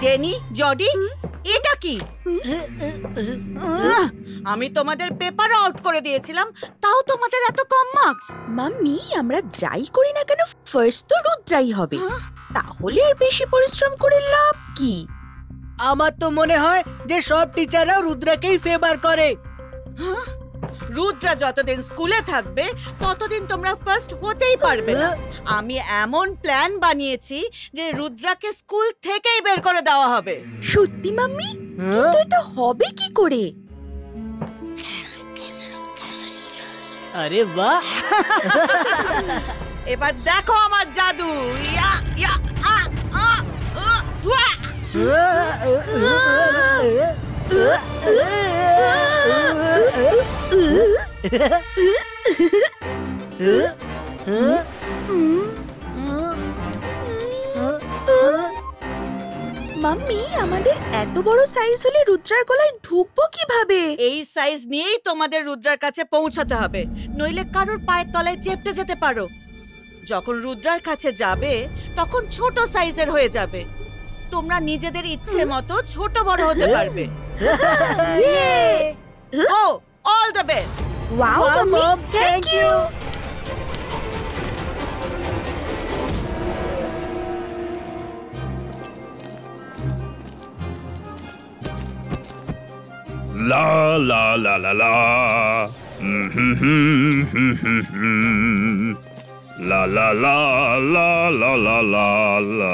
Jenny, Jody, এটা কি? আমি তোমাদের পেপার আউট করে দিয়েছিলাম, তাও তোমাদের এত কম মার্কস। মাম্মি, আমরা যাই করি না কেন ফার্স্ট তো রুদ্রাই হবে। তাহলে আর বেশি পরিশ্রম করে লাভ কি? আমার তো মনে হয় যে সব টিচাররা রুদ্রাকেই ফেভার করে। রুদ্রা যতদিন স্কুলে থাকবে ততদিন তোমরা ফার্স্ট হতেই পারবে না। আমি এমন প্ল্যান বানিয়েছি যে রুদ্রাকে স্কুল থেকেই বের করে দেওয়া হবে। সত্যি মাম্মি? কিন্তু এটা হবে কি করে? আরে বাহ! এবার দেখো আমার জাদু। ইয়া ইয়া আ আ ওয়া! মাম্মি, আমাদের এত বড় সাইজ হলে রুদ্রার গলায় ঢুকবো কিভাবে? এই সাইজ নিয়েই তোমাদের রুদ্রার কাছে পৌঁছাতে হবে, নইলে কারোর পায়ের তলায় চেপটে যেতে পারো। যখন রুদ্রার কাছে যাবে তখন ছোট সাইজের হয়ে যাবে। তোমরা নিজেদের ইচ্ছে মতো ছোট বড় হতে পারবে। Oh all the best. Wow mummy, thank you. La la la la la. La la la la la la la la.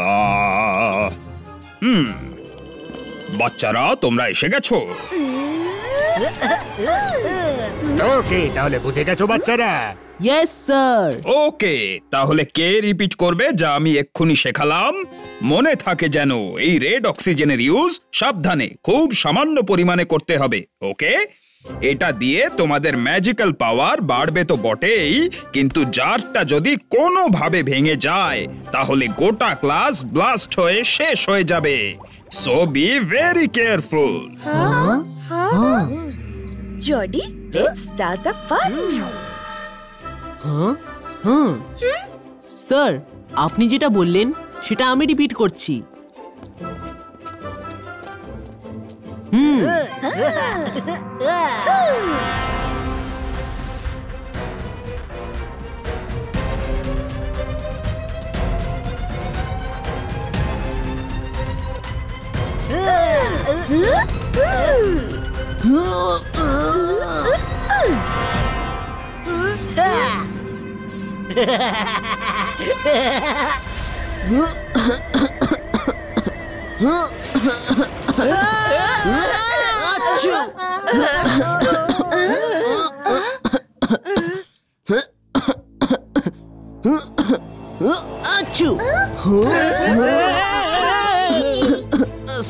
বাচ্চারা, তোমরা এসে গেছো? ওকে, তাহলে বুঝে গেছো বাচ্চারা? Yes sir. ওকে, তাহলে কে রিপিট করবে যা আমি এক্ষুনি শেখালাম? মনে থাকে যেন এই রেড অক্সিজেনের ইউজ সাবধানে, খুব সামান্য পরিমাণে করতে হবে। ওকে, এটা দিয়ে তোমাদের ম্যাজিক্যাল পাওয়ার বাড়বে তো বটেই, কিন্তু জারটা যদি কোনোভাবে ভেঙে যায় তাহলে গোটা ক্লাস ব্লাস্ট হয়ে শেষ হয়ে যাবে। So be very careful. জডি, let's start the fun. Sir, আপনি যেটা বললেন সেটা আমি রিপিট করছি।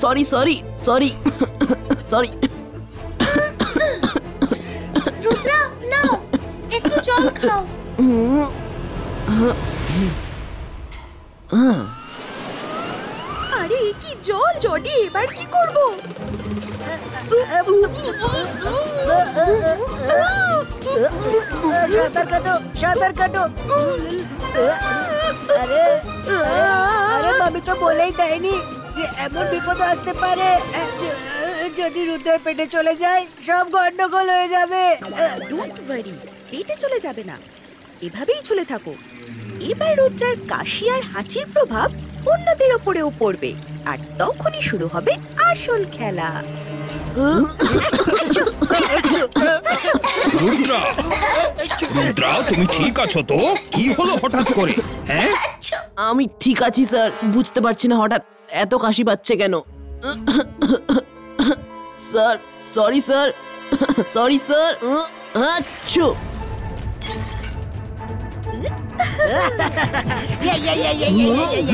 Sorry sorry sorry sorry. Rudra, নাও একটু জল খাও। আরে কি জল জডি, এবার কি করব? সাঁতার কাটো, সাঁতার কাটো। আরে আরে, আমি তো বলেই দেয়নি যে এমন বিপদ আসতে পারে। যদি রুদ্রের পেটে চলে যায় সব গন্ডগোল হয়ে যাবে। ডোন্ট ওয়ারি, পেটে চলে যাবে না, এভাবেই চলে থাকো। এবার রুদ্রার কাশি আর হাঁচির প্রভাব অন্যদের উপরেও পড়বে, আর তখনই শুরু হবে আসল খেলা। রুদ্রা, রুদ্রা, তুমি ঠিক আছো তো? কি হলো হঠাৎ করে? হ্যাঁ, আমি ঠিক আছি স্যার, বুঝতে পারছি না হঠাৎ এত কাশি পাচ্ছে কেন। Sir, sorry sir, sorry sir. আচ্ছা,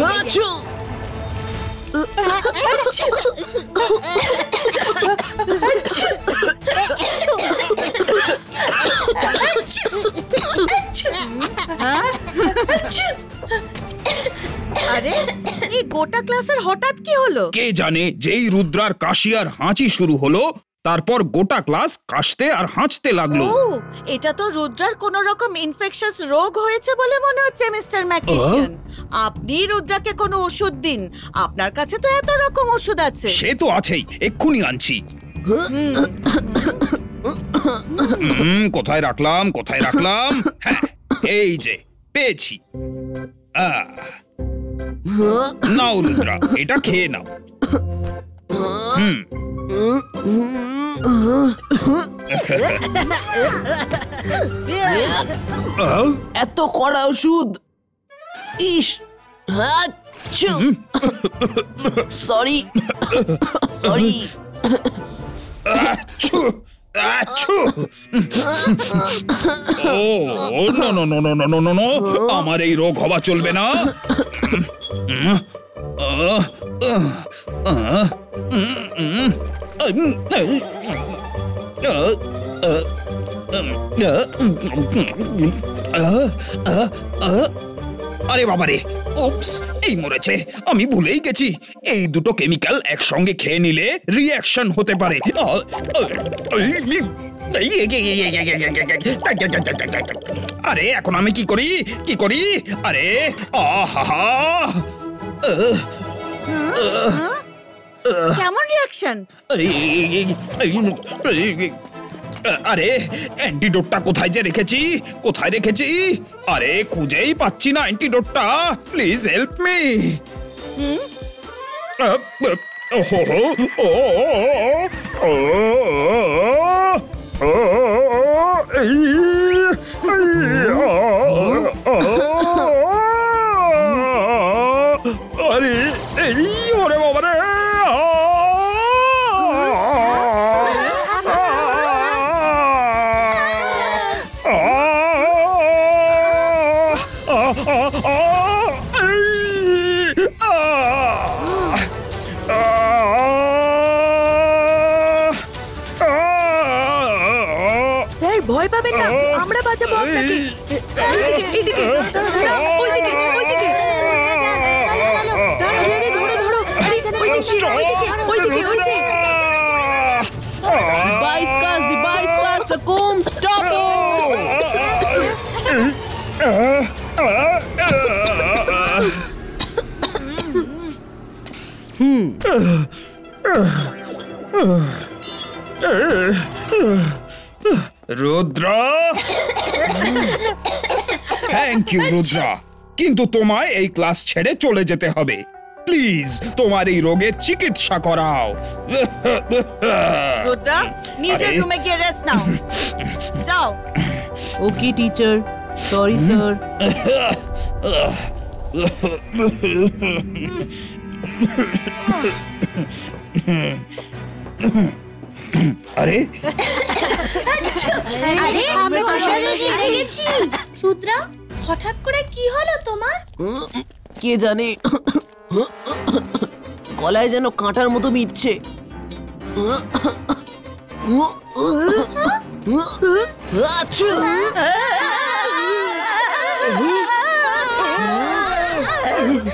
আচ্ছা। আরে, এই গোটা ক্লাসের হঠাৎ কি হলো? কে জানে? যেই রুদ্রার কাশি আর হাঁচি শুরু হলো তারপর গোটা ক্লাস কাশতে আর হাঁচতে লাগলো। ও, এটা তো রুদ্রার কোন রকম ইনফেকশাস রোগ হয়েছে বলে মনে হচ্ছে মিস্টার ম্যাটিশিয়ান। আপনি রুদ্রাকে কোনো ওষুধ দিন, আপনার কাছে তো এত রকম ওষুধ আছে। সে তো আছেই, এক্ষুনি আনছি। কোথায় রাখলাম হ্যাঁ, এই যে পেয়েছি। নাও রুদ্রা, এটা খেয়ে নাও। এত কড়া ওষুধ! ইস, সরি। আমার এই রোগ হওয়া চলবে না। আরে বাবারে, উপস, এই মরেছে। আমি ভুলেই গেছি, এই দুটো কেমিক্যাল একসঙ্গে খেয়ে নিলে রিঅ্যাকশন হতে পারে। আরে এখন আমি কি করি? আরে আহা, কেমন রিঅ্যাকশন? আরে অ্যান্টিডোটটা কোথায় রেখেছি? আরে খুঁজেই পাচ্ছি না অ্যান্টিডোটটা। Please help me. আরে ওরে বাবা রে! স্যার, ভয় পাবেন না, আমরা বাঁচাবো আপনাকে। এইদিকে, ওইদিকে। ওইদিকে, ওই যে। Bicycle, come, stop! Rudra, thank you Rudra, কিন্তু তোমায় এই ক্লাস ছেড়ে চলে যেতে হবে। প্লিজ তোমার এই রোগের চিকিৎসা করাও। রুদ্রা, নিজের রুমে গিয়ে রেস্ট নাও, যাও। ওকে টিচার, সরি স্যার। আরে আমরা তো সবাই এসে গেছি। রুদ্রা, হঠাৎ করে কি হলো তোমার? কে জানে, গলায় যেন কাঁটার মতো বিঁধছে।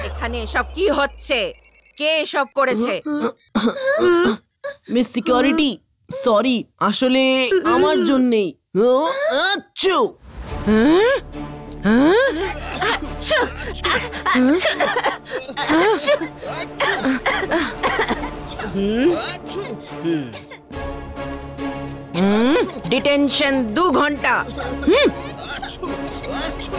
এখানে এসব কি হচ্ছে? কে এসব করেছে? মিস সিকিউরিটি, সরি, আসলে আমার জন্যই। ডিটেনশন 2 ঘন্টা।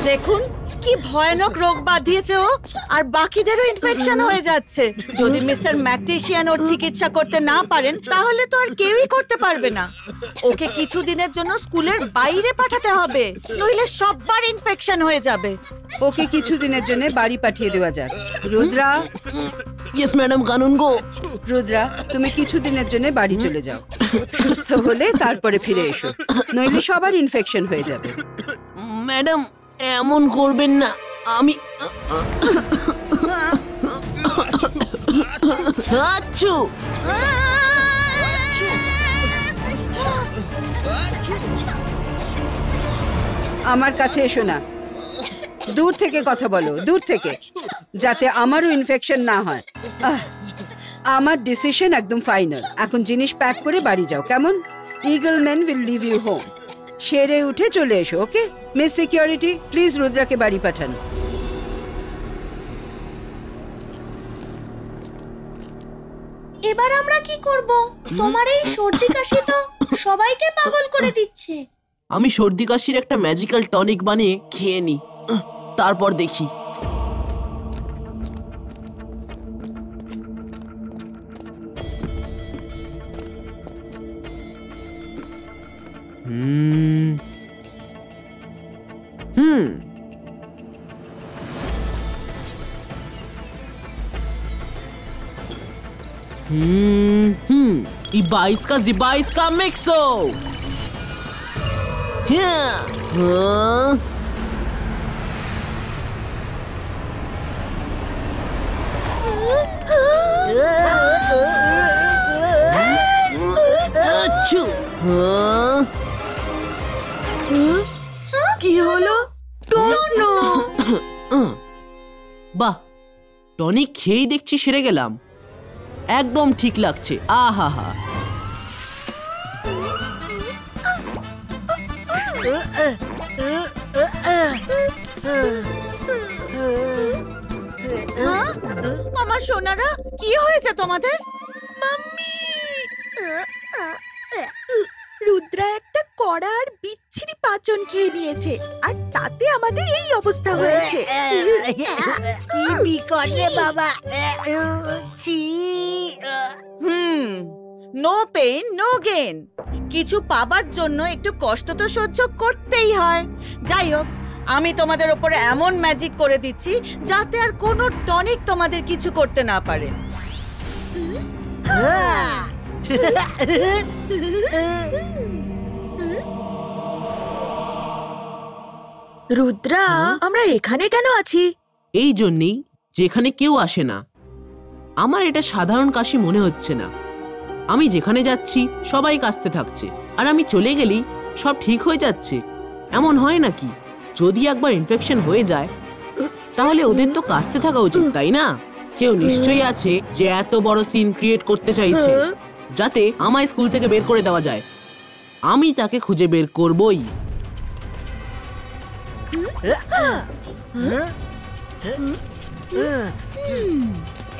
দেখুন কি ভয়ানক রোগ বাঁধিয়েছে ও, আর বাকিদেরও ইনফেকশন হয়ে যাচ্ছে। যদি মিস্টার ম্যাকটিশিয়ান ওর চিকিৎসা করতে না পারেন, তাহলে তো আর কেউই করতে পারবে না। ওকে কিছুদিনের জন্য স্কুলের বাইরে পাঠাতে হবে, নইলে সবার ইনফেকশন হয়ে যাবে। ওকে কিছুদিনের জন্য বাড়ি পাঠিয়ে দেওয়া যাক। রুদ্রা, ইয়েস ম্যাডাম, কানুন গো। রুদ্রা, তুমি কিছুদিনের জন্য বাড়ি চলে যাও, সুস্থ হলে তারপরে ফিরে এসো, নইলে সবার ইনফেকশন হয়ে যাবে। ম্যাডাম, এমন করবেন না, আমি আমার কাছে এসো না, দূর থেকে কথা বলো, দূর থেকে, যাতে আমারও ইনফেকশন না হয়। আমার ডিসিশন একদম ফাইনাল। এখন জিনিস প্যাক করে বাড়ি যাও, কেমন? Eagle man will leave you home. সেরে উঠে চলে এসো, ওকে? মিস সিকিউরিটি, প্লিজ রুদ্রাকে বাড়ি পাঠান। এবার আমরা কি করব? তোমার এই সর্দি কাশি তো সবাইকে পাগল করে দিচ্ছে। আমি সর্দি কাশির একটা ম্যাজিক্যাল টনিক বানিয়ে খেয়ে নি, তারপর দেখি। ई 22 का मिक्सो। কি হলো? বাহ, টনিক খেয়েই দেখছি সেরে গেলাম। একদম ঠিক লাগছে। আহা হা। আমার সোনারা, কি হয়েছে তোমাদের? রুদ্রা একটা কড়া আর বিচ্ছিরি পাচন খেয়ে নিয়েছে, আর তাতে আমাদের এই অবস্থা হয়েছে। কি বিকট রে বাবা! ছি! No pain no gain. কিছু পাবার জন্য একটু কষ্ট তো সহ্য করতেই হয়। যাই হোক, আমি তোমাদের উপরে এমন ম্যাজিক করে দিচ্ছি যাতে আর কোনো টনিক তোমাদের কিছু করতে না পারে। রুদ্রা, আমরা এখানে কেন আছি? এই জন্যই যেখানে কেউ আসে না। আমার এটা সাধারণ কাশি মনে হচ্ছে না। আমি যেখানে যাচ্ছি সবাই কাশতে থাকছে, আর আমি চলে গেলেই সব ঠিক হয়ে যাচ্ছে। এমন হয় নাকি? যদি একবার ইনফেকশন হয়ে যায় তাহলে ওদের তো কাশতে থাকা উচিত, তাই না? কেউ নিশ্চয়ই আছে যে এত বড় সিন ক্রিয়েট করতে চাইছে যাতে আমায় স্কুল থেকে বের করে দেওয়া যায়। আমি তাকে খুঁজে বের করবই।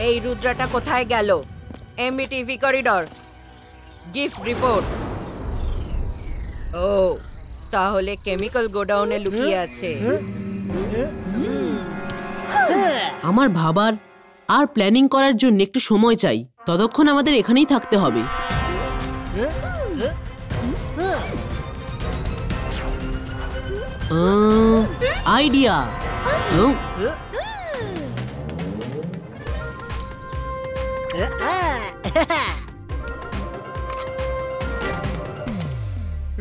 এই রুদ্রাটা কোথায় গেল? এমবিটিভি করিডর, গিফট রিপোর্ট। ও, তাহলে কেমিক্যাল গোডাউনে লুকিয়ে আছে। আমার ভাবার আর প্ল্যানিং করার জন্য একটু সময় চাই। ততক্ষণ আমাদের এখানেই থাকতে হবে। আইডিয়া।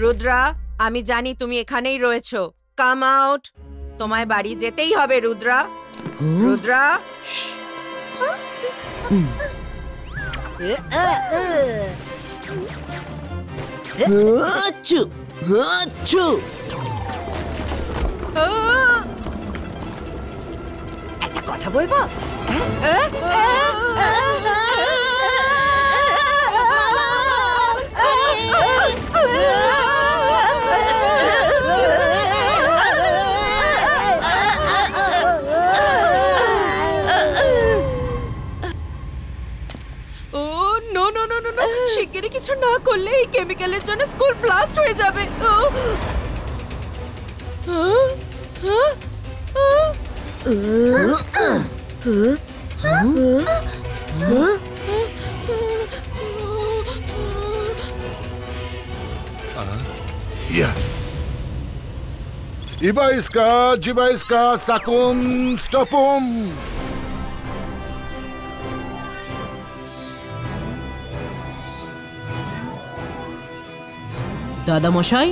রুদ্রা, আমি জানি তুমি এখানেই রয়েছো। Come out. তোমায় বাড়ি যেতেই হবে রুদ্রা। রুদ্রা, একটা কথা বলবো? শিগগিরই কিছু না করলে এই কেমিক্যালের জন্য স্কুল ব্লাস্ট হয়ে যাবে। Ibaiska, Jibaiska, Sakum, Stopum. দাদা মশাই,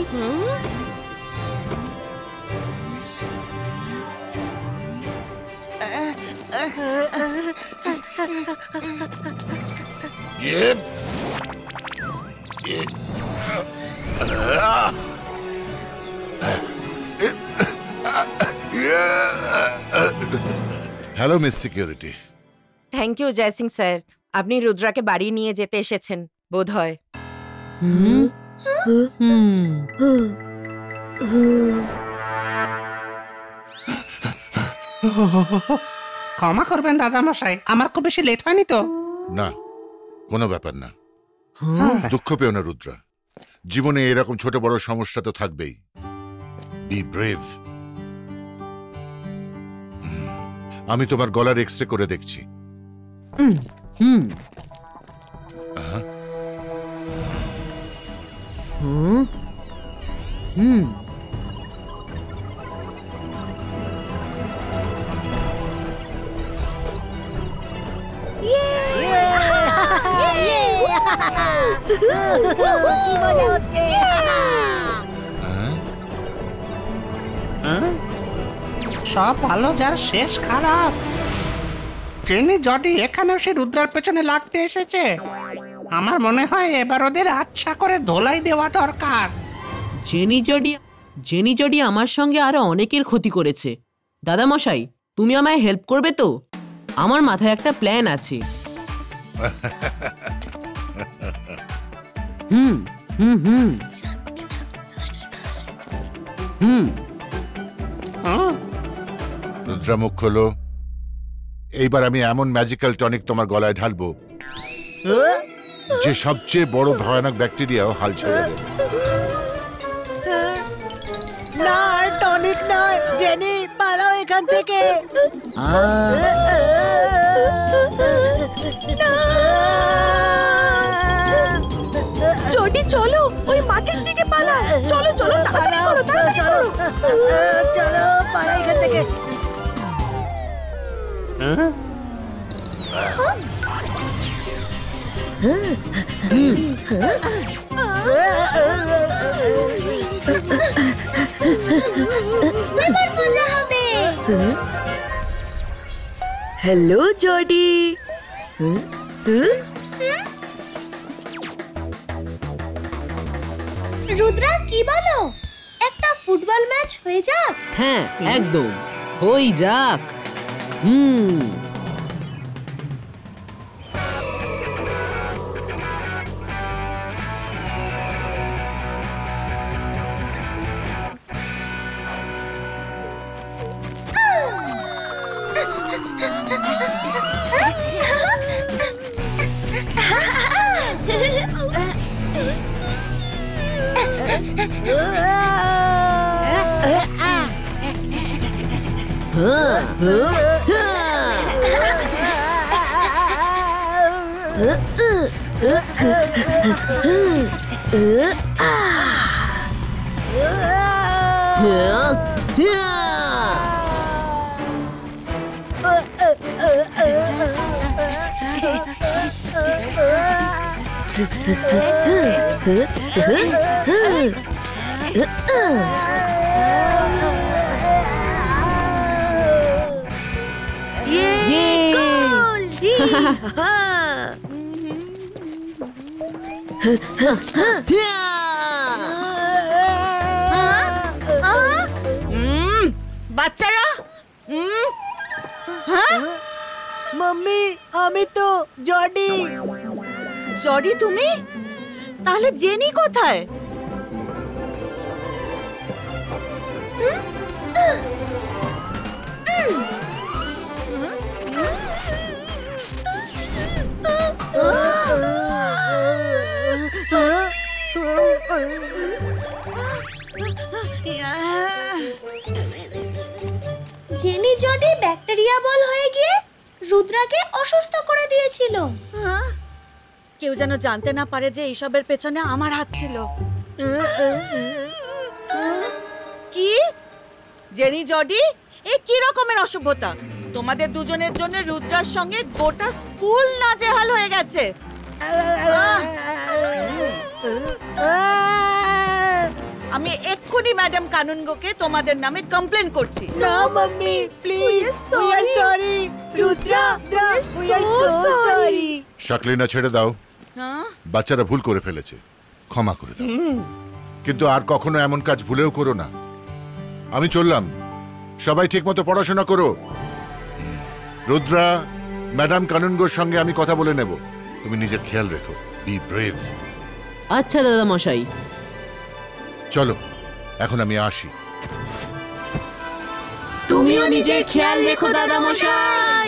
Hello, Miss Security. Thank you Jaisingh sir. আপনি রুদ্রাকে বাড়ি নিয়ে যেতে এসেছেন বোধ হয়। ক্ষমা করবেন দাদা মশাই, আমার খুব বেশি লেট হয়নি তো? না, কোনো ব্যাপার না। দুঃখ পেও না রুদ্রা, জীবনে এরকম ছোট বড় সমস্যা তো থাকবেই। B brave. আমি তোমার গলার এক্সরে করে দেখছি। কি মজা হচ্ছে! সব ভালো যার শেষ খারাপ। ট্রেনে জডি এখানেও সে রুদ্রার পেছনে লাগতে এসেছে। আমার মনে হয় এবার ওদের আচ্ছা করে ধোলাই দেওয়া দরকার। জেনি জডি আমার সঙ্গে আরো অনেকের ক্ষতি করেছে। দাদা মশাই, তুমি আমায় হেল্প করবে তো? আমার মাথায় একটা প্ল্যান আছে। রুদ্রা মুখ খোলো। এইবার আমি এমন ম্যাজিক্যাল টনিক তোমার গলায় ঢালবো যে সবচেয়ে বড় ভয়ানক ব্যাকটেরিয়াও হাল ছেড়ে দেবে। না, টনিক নয়, জেনি পালাও এখান থেকে। জডি চলো, ওই মাঠের দিকে পালা। চলো চলো, তাড়াতাড়ি করো, তাড়াতাড়ি করো। চলো পালা এখান থেকে। এবার মজা হবে। Hello Jody. রুদ্রা কি বলো, একটা ফুটবল ম্যাচ হয়ে যাক? হ্যাঁ, একদম হই যাক। বাচ্চারা, মাম্মি, আমি তো জডি। জডি তুমি? তাহলে জেনি কোথায়? জেনি জডি ব্যাকটেরিয়া বল হয়ে গিয়ে রুদ্রাকে অসুস্থ করে দিয়েছিল। কেউ যেন জানতে না পারে যে এইসবের পেছনে আমার হাত ছিল। কি? জেনি জডি, এ কি রকমের অসভ্যতা? তোমাদের দুজনের জন্য রুদ্রার সঙ্গে গোটা স্কুল নাজেহাল হয়ে গেছে। আমি এক্ষুনি ম্যাডাম কানুনগোকে তোমাদের নামে কমপ্লেন করছি। না mummy, please, we are sorry. Rudra, we are so sorry. শাকলিনা, ছেড়ে দাও। বাচ্চারা ভুল করে ফেলেছে, ক্ষমা করে দাও। কিন্তু আর কখনো এমন কাজ ভুলেও করো না। আমি চললাম, সবাই ঠিকমতো পড়াশোনা করো। রুদ্রা, ম্যাডাম কানুনগোর সঙ্গে আমি কথা বলে নেব। তুমি নিজের খেয়াল রেখো। B brave. আচ্ছা দাদা মশাই। চলো এখন আমি আসি। তুমিও নিজের খেয়াল রেখো দাদা মশাই।